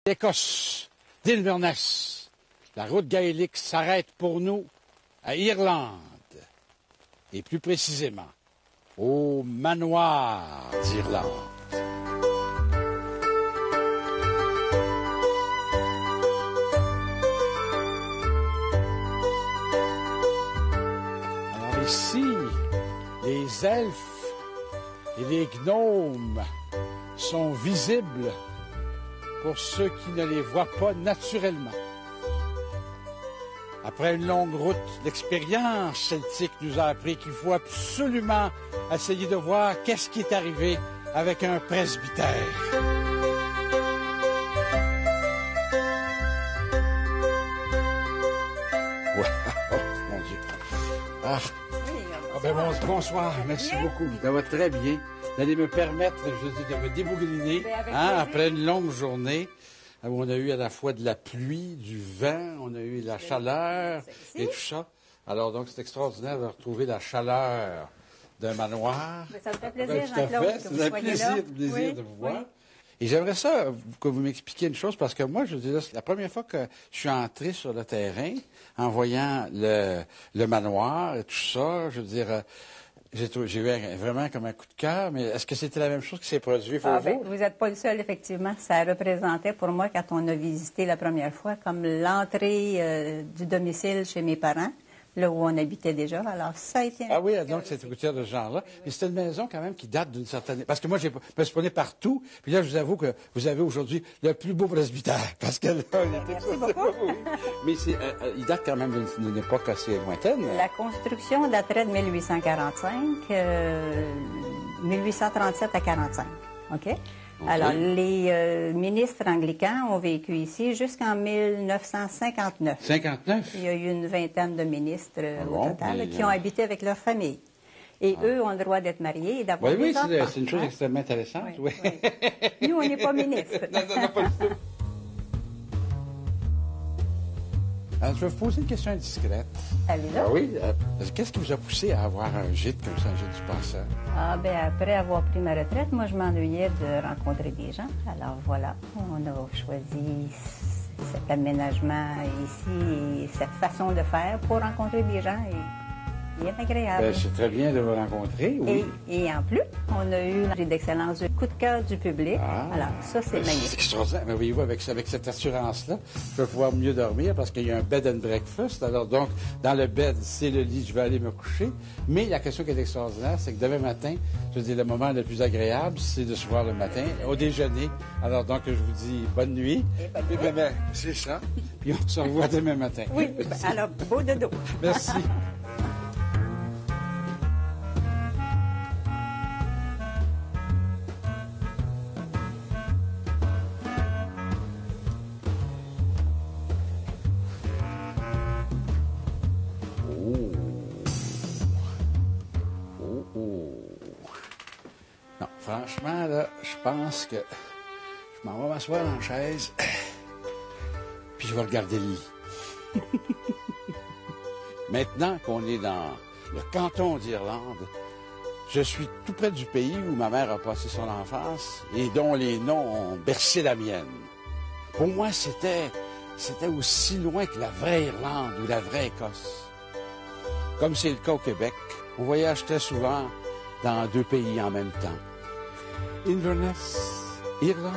Écosse, d'Inverness, la route gaélique s'arrête pour nous à Irlande, et plus précisément au manoir d'Irlande. Alors ici, les elfes et les gnomes sont visibles pour ceux qui ne les voient pas naturellement. Après une longue route, l'expérience celtique nous a appris qu'il faut absolument essayer de voir qu'est-ce qui est arrivé avec un presbytère. Wow, mon Dieu. Ah. Bonsoir, merci beaucoup. Ça va très bien. Vous allez me permettre, de me débougliner après une longue journée où on a eu à la fois de la pluie, du vent, on a eu de la chaleur et tout ça. Alors donc, c'est extraordinaire de retrouver la chaleur d'un manoir. Ça me fait plaisir, Jean-Claude, que vous soyez là. Plaisir de vous voir. Et j'aimerais ça que vous m'expliquiez une chose, parce que moi, je veux dire, c'est la première fois que je suis entré sur le terrain, en voyant le manoir et tout ça, je veux dire, j'ai eu vraiment comme un coup de cœur, mais est-ce que c'était la même chose qui s'est produit pour vous? Vous n'êtes pas le seul, effectivement. Ça représentait pour moi, quand on a visité la première fois, comme l'entrée du domicile chez mes parents, là où on habitait déjà. Alors, ça a été... Ah oui, donc c'était gouttière de ce genre-là. Mais c'était une maison quand même qui date d'une certaine... Parce que moi, je me suis promené partout. Puis là, je vous avoue que vous avez aujourd'hui le plus beau presbytère. Parce que là, on était... Merci beaucoup. Mais il date quand même d'une époque assez lointaine. La construction daterait de 1845, 1837 à 45. OK? Alors, les ministres anglicans ont vécu ici jusqu'en 1959. 59? Il y a eu une vingtaine de ministres au total qui ont habité avec leur famille. Et eux ont le droit d'être mariés et d'avoir des enfants. Oui, c'est une chose extrêmement intéressante. Oui. Nous, on n'est pas ministres. Non, pas du tout. Alors, je vais vous poser une question indiscrète. Allez-là. Ah oui. Qu'est-ce qui vous a poussé à avoir un gîte comme ça, un gîte du passeur? Après avoir pris ma retraite, moi, je m'ennuyais de rencontrer des gens. Alors, voilà, on a choisi cet aménagement ici et cette façon de faire pour rencontrer des gens. Et bien agréable. C'est très bien de vous rencontrer, oui. Et en plus, on a eu l'entrée d'excellence du coup de cœur du public. Alors, ça, c'est magnifique. C'est extraordinaire. Mais voyez-vous, avec cette assurance-là, je vais pouvoir mieux dormir parce qu'il y a un bed and breakfast. Alors, donc, dans le bed, c'est le lit, je vais aller me coucher. Mais la question qui est extraordinaire, c'est que demain matin, je veux dire, le moment le plus agréable, c'est de se voir le matin, au déjeuner. Alors, donc, je vous dis bonne nuit. Et bonne nuit. C'est ça. Puis on se revoit demain matin. Oui, alors, beau dodo. Merci. Non, franchement, là, je pense que je m'en vais m'asseoir en chaise, puis je vais regarder le lit. Maintenant qu'on est dans le canton d'Irlande, je suis tout près du pays où ma mère a passé son enfance et dont les noms ont bercé la mienne. Pour moi, c'était aussi loin que la vraie Irlande ou la vraie Écosse. Comme c'est le cas au Québec, on voyage très souvent dans deux pays en même temps. Inverness, Irlande.